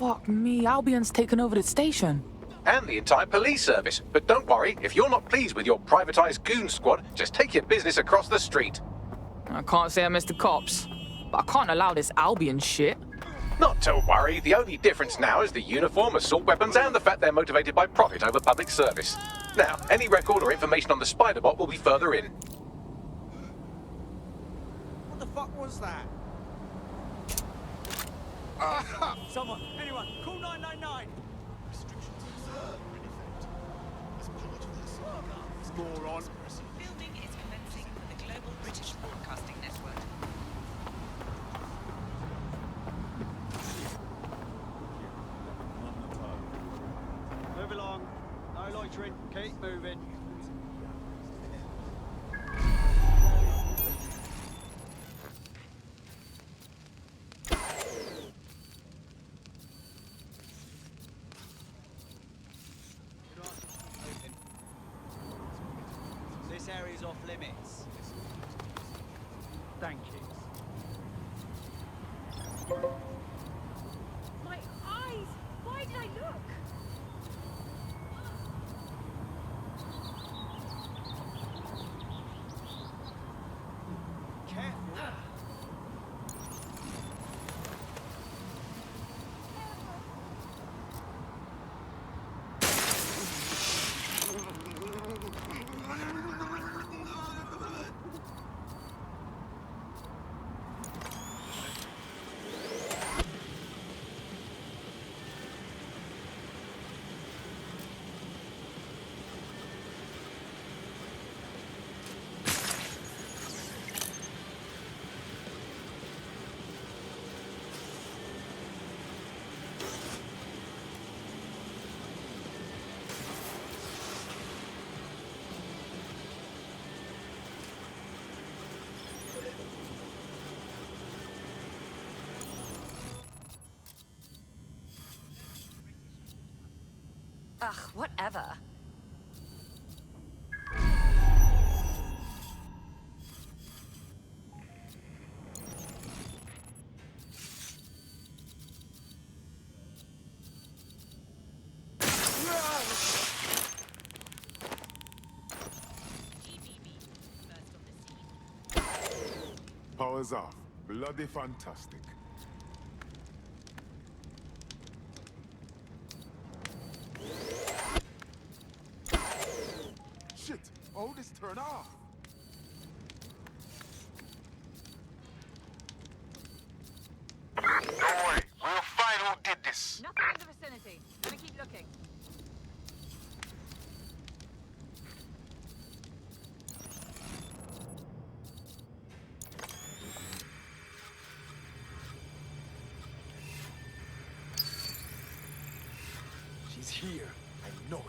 Fuck me, Albion's taken over the station. And the entire police service. But don't worry, if you're not pleased with your privatized goon squad, just take your business across the street. I can't say I miss the cops, but I can't allow this Albion shit. Not to worry, the only difference now is the uniform, assault weapons, and the fact they're motivated by profit over public service. Now, any record or information on the Spider-Bot will be further in. What the fuck was that? Someone, anyone, call 999! Moron. Filming is commencing for the Global British Broadcasting Network. Move along. No loitering. Keep moving. This area's off limits. Thank you. My eyes! Why did I look? Careful. Ugh, whatever. Power's off. Bloody fantastic. Shit! All this turn off! Don't worry, we'll find who did this. Nothing in the vicinity. Gonna keep looking. She's here. I know it.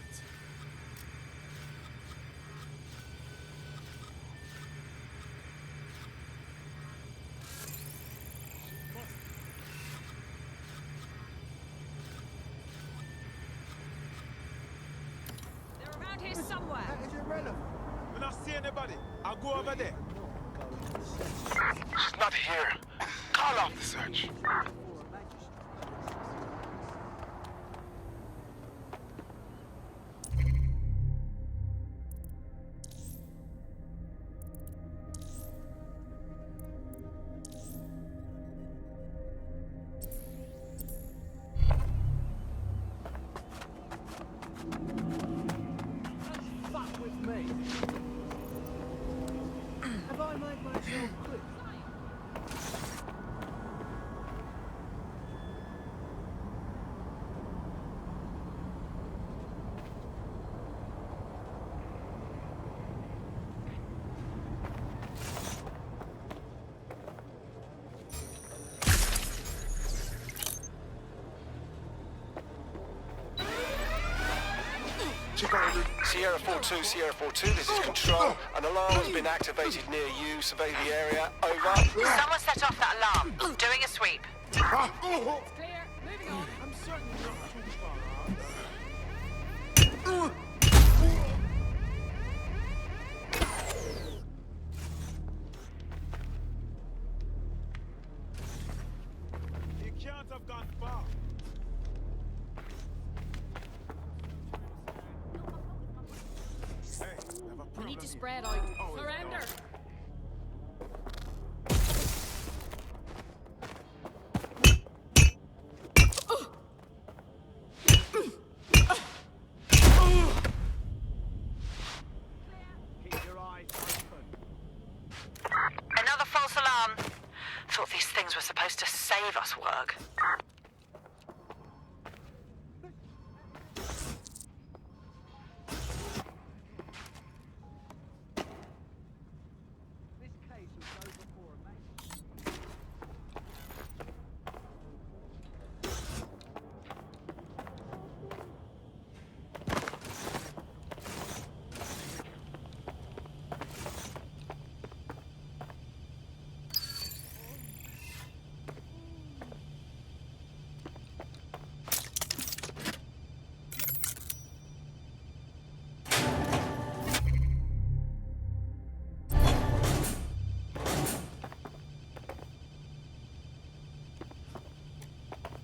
They're around here somewhere. That is irrelevant. When I see anybody, I'll go over there. She's not here. Call off the search. Fuck with me. Have I made myself clear? Sierra 4-2, Sierra 4-2, this is Control. An alarm has been activated near you. Survey the area. Over. Someone set off that alarm. Doing a sweep. Clear. Moving on. I'm certainly not too far You can't have gone far. spread out. Surrender. Keep your eyes open. Another false alarm. Thought these things were supposed to save us work. This case will go before a man.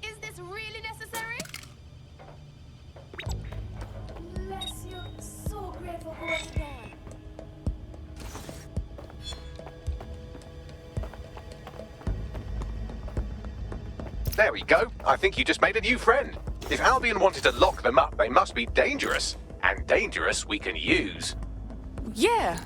Is this really necessary? Bless you. So grateful for what you've done. There we go. I think you just made a new friend. If Albion wanted to lock them up, they must be dangerous. And dangerous we can use. Yeah.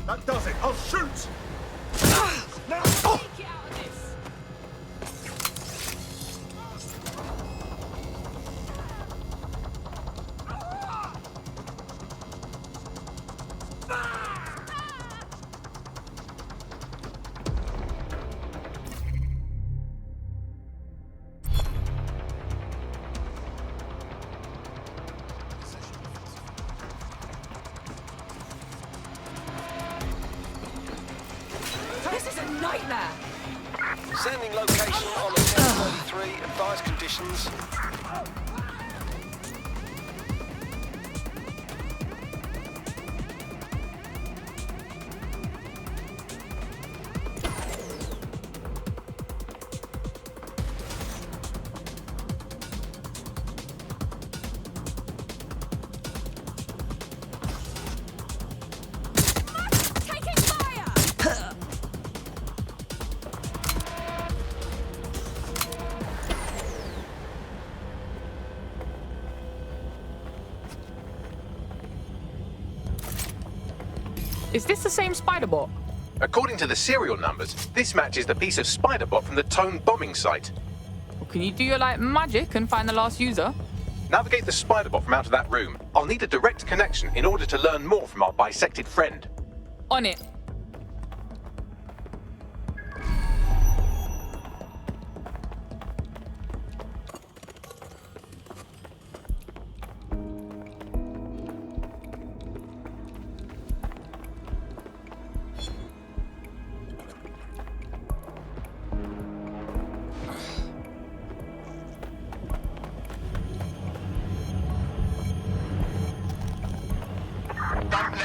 That does it. I'll shoot. Now. Get out of this. This is a nightmare. Sending location on the 1033. Advised conditions. Taking fire! Is this the same spider bot? According to the serial numbers, this matches the piece of spider bot from the Tone bombing site. Well, can you do your like magic and find the last user? Navigate the spider bot from out of that room. I'll need a direct connection in order to learn more from our bisected friend. On it.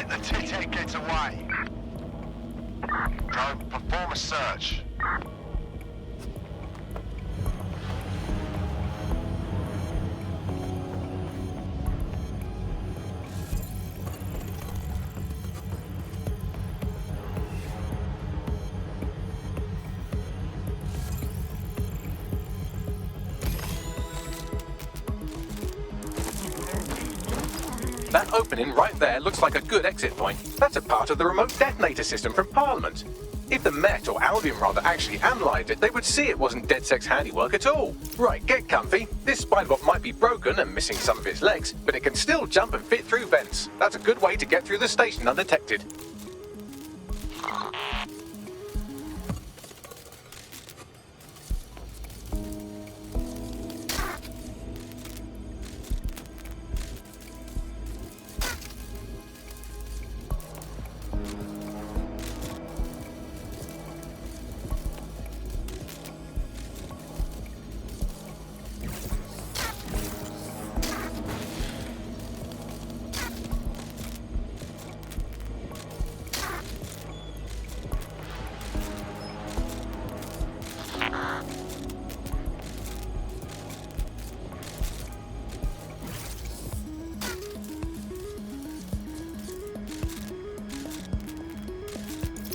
let the tithead get away. Drone, perform a search. That opening right there looks like a good exit point. That's a part of the remote detonator system from Parliament. If the Met, or Albion rather, actually analysed it, they would see it wasn't DedSec's handiwork at all. Right, get comfy. This spider-bot might be broken and missing some of its legs, but it can still jump and fit through vents. That's a good way to get through the station undetected.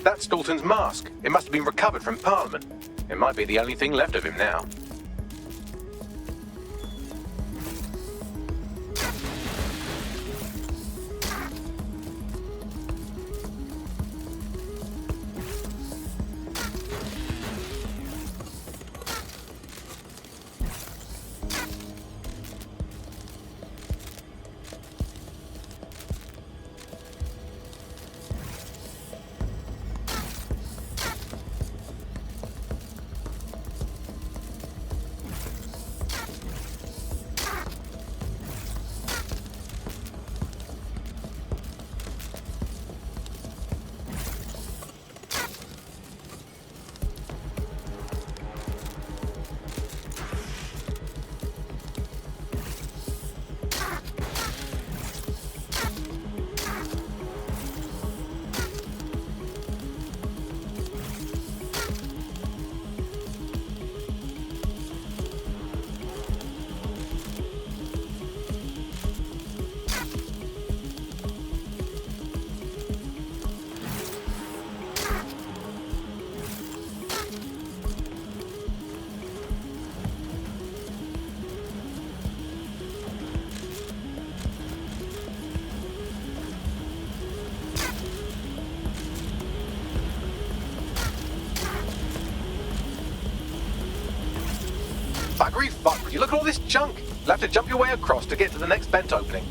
That's Dalton's mask. It must have been recovered from Parliament. It might be the only thing left of him now. Buggery fuck, would you look at all this junk? You'll have to jump your way across to get to the next vent opening.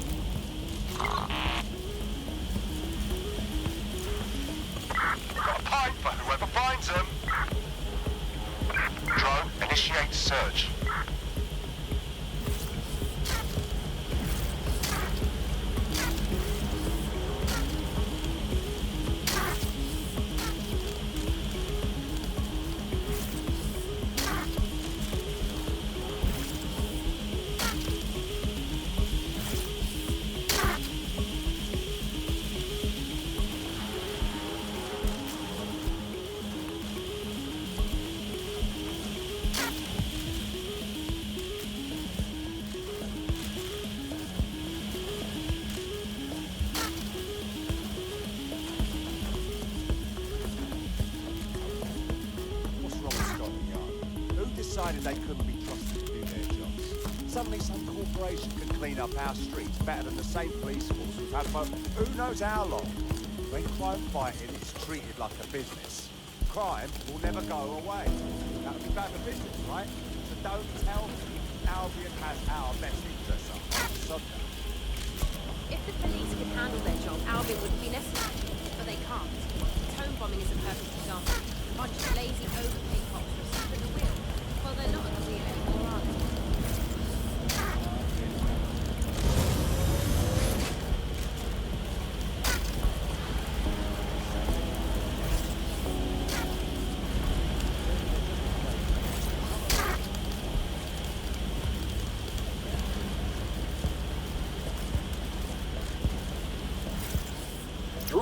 We've got a pipe for whoever finds them. Drone, initiate search. Decided they couldn't be trusted to do their jobs. Suddenly some corporation can clean up our streets better than the same police force we've had for who knows how long. When crime fighting is treated like a business, crime will never go away. That would be bad for business, right? So don't tell me Albion has our best interests at heart. If the police could handle their job, Albion wouldn't be necessary. But they can't. Home bombing is a perfect example. A bunch of lazy, overpaid cops receiving the wheel. Well, they're not at the wheel anymore, are they?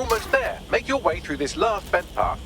almost there. Make your way through this last bent path.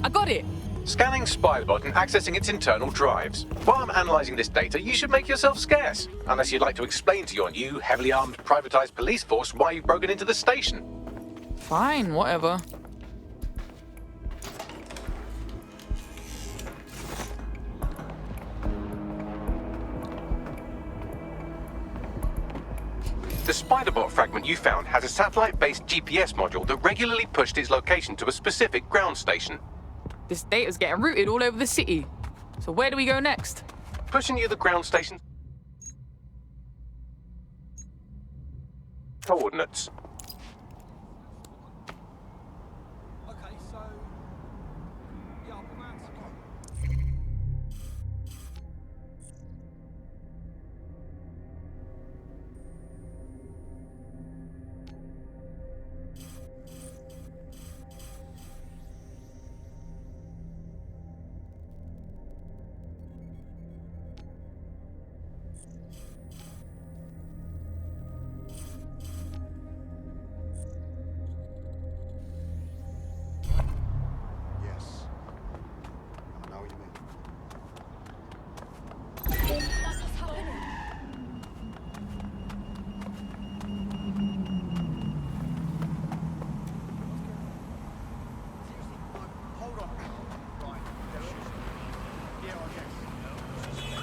I got it! Scanning SpiderBot and accessing its internal drives. While I'm analysing this data, you should make yourself scarce. Unless you'd like to explain to your new, heavily armed, privatised police force why you've broken into the station. Fine, whatever. The SpiderBot fragment you found has a satellite-based GPS module that regularly pushed its location to a specific ground station. This data's getting routed all over the city. So where do we go next? Pushing you the ground station coordinates. Okay, so... Yeah, I'll command Scott. Yes. I know what you mean. Hold on. Right. Yeah, I guess.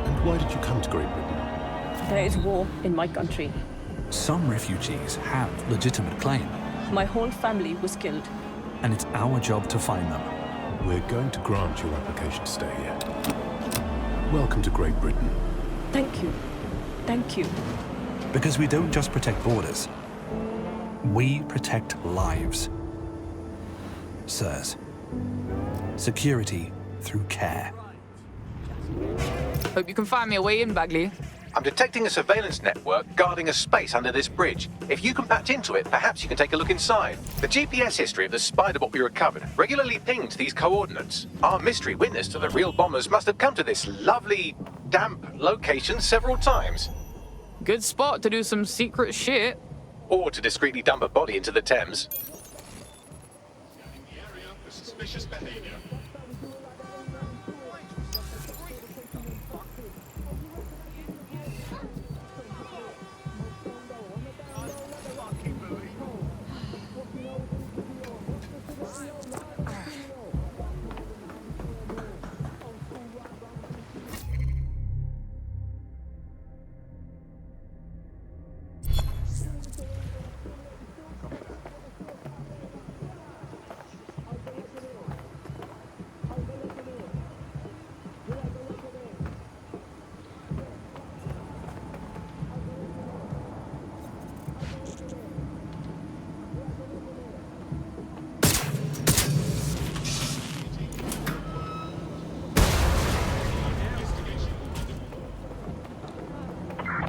And why did you come to Great Britain? There is war in my country. Some refugees have legitimate claim, My whole family was killed. and it's our job to find them. We're going to grant your application to stay here. Welcome to Great Britain. Thank you. Thank you. Because we don't just protect borders, we protect lives. Sirs, security through care. Hope you can find me a way in, Bagley. I'm detecting a surveillance network guarding a space under this bridge. If you can patch into it, perhaps you can take a look inside. The GPS history of the SpiderBot we recovered regularly pinged these coordinates. Our mystery witness to the real bombers must have come to this lovely, damp location several times. Good spot to do some secret shit. Or to discreetly dump a body into the Thames. Scanning the area for suspicious behavior.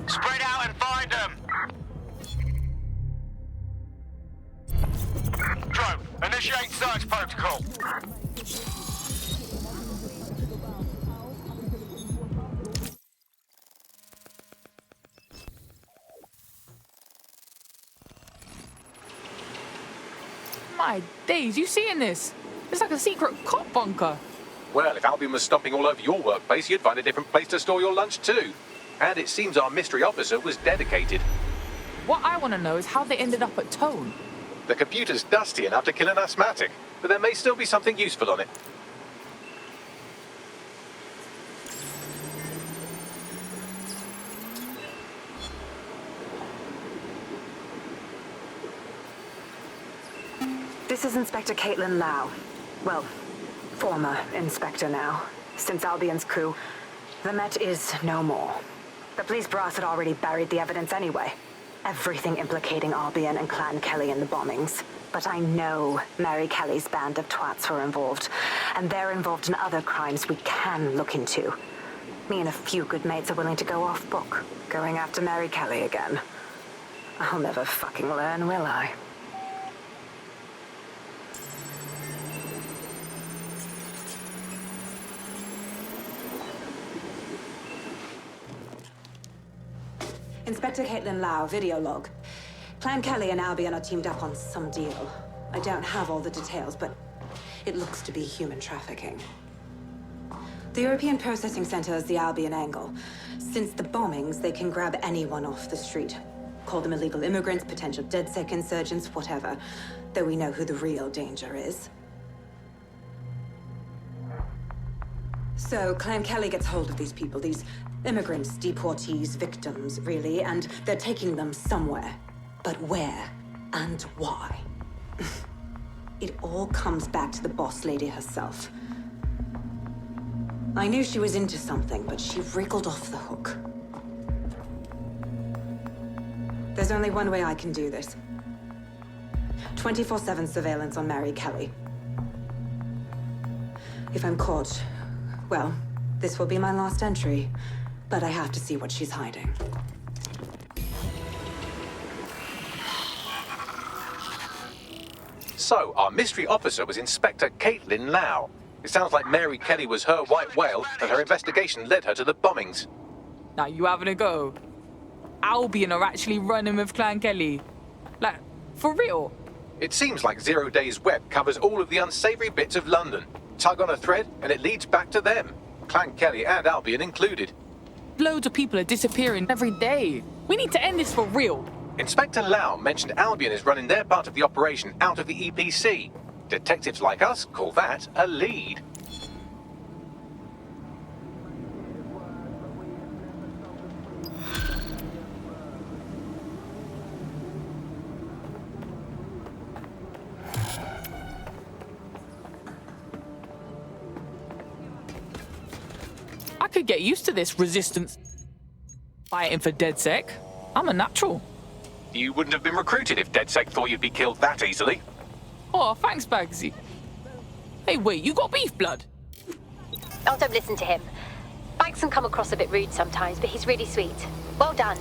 Spread out and find them! Drone, initiate search protocol. My days, you seeing this? It's like a secret cop bunker. Well, if Albion was stomping all over your workplace, you'd find a different place to store your lunch too. And it seems our mystery officer was dedicated. What I want to know is how they ended up at Tone. The computer's dusty enough to kill an asthmatic, but there may still be something useful on it. This is Inspector Caitlin Lau. Well, former inspector now. Since Albion's coup, the Met is no more. The police brass had already buried the evidence anyway. Everything implicating Albion and Clan Kelly in the bombings. But I know Mary Kelly's band of twats were involved, and they're involved in other crimes we can look into. Me and a few good mates are willing to go off book, going after Mary Kelly again. I'll never fucking learn, will I? Inspector Caitlin Lau, video log. Clan Kelly and Albion are teamed up on some deal. I don't have all the details, but it looks to be human trafficking. The European Processing Center is the Albion angle. Since the bombings, they can grab anyone off the street. Call them illegal immigrants, potential DedSec insurgents, whatever. Though we know who the real danger is. So, Clan Kelly gets hold of these people, these immigrants, deportees, victims, really, and they're taking them somewhere. But where and why? It all comes back to the boss lady herself. I knew she was into something, but she wriggled off the hook. There's only one way I can do this. 24/7 surveillance on Mary Kelly. If I'm caught, well, this will be my last entry. But I have to see what she's hiding. So, our mystery officer was Inspector Caitlin Lau. It sounds like Mary Kelly was her white whale, and her investigation led her to the bombings. Now you having a go? Albion are actually running with Clan Kelly. Like, for real? It seems like 0 Days Web covers all of the unsavory bits of London. Tug on a thread, and it leads back to them. Clan Kelly and Albion included. Loads of people are disappearing every day. We need to end this for real. Inspector Lau mentioned Albion is running their part of the operation out of the EPC. Detectives like us call that a lead. I could get used to this resistance. Fighting for DedSec. I'm a natural. You wouldn't have been recruited if DedSec thought you'd be killed that easily. Oh, thanks, Bagsy. Hey, wait, you got beef blood? Oh, don't listen to him. Banks can come across a bit rude sometimes, but he's really sweet. Well done.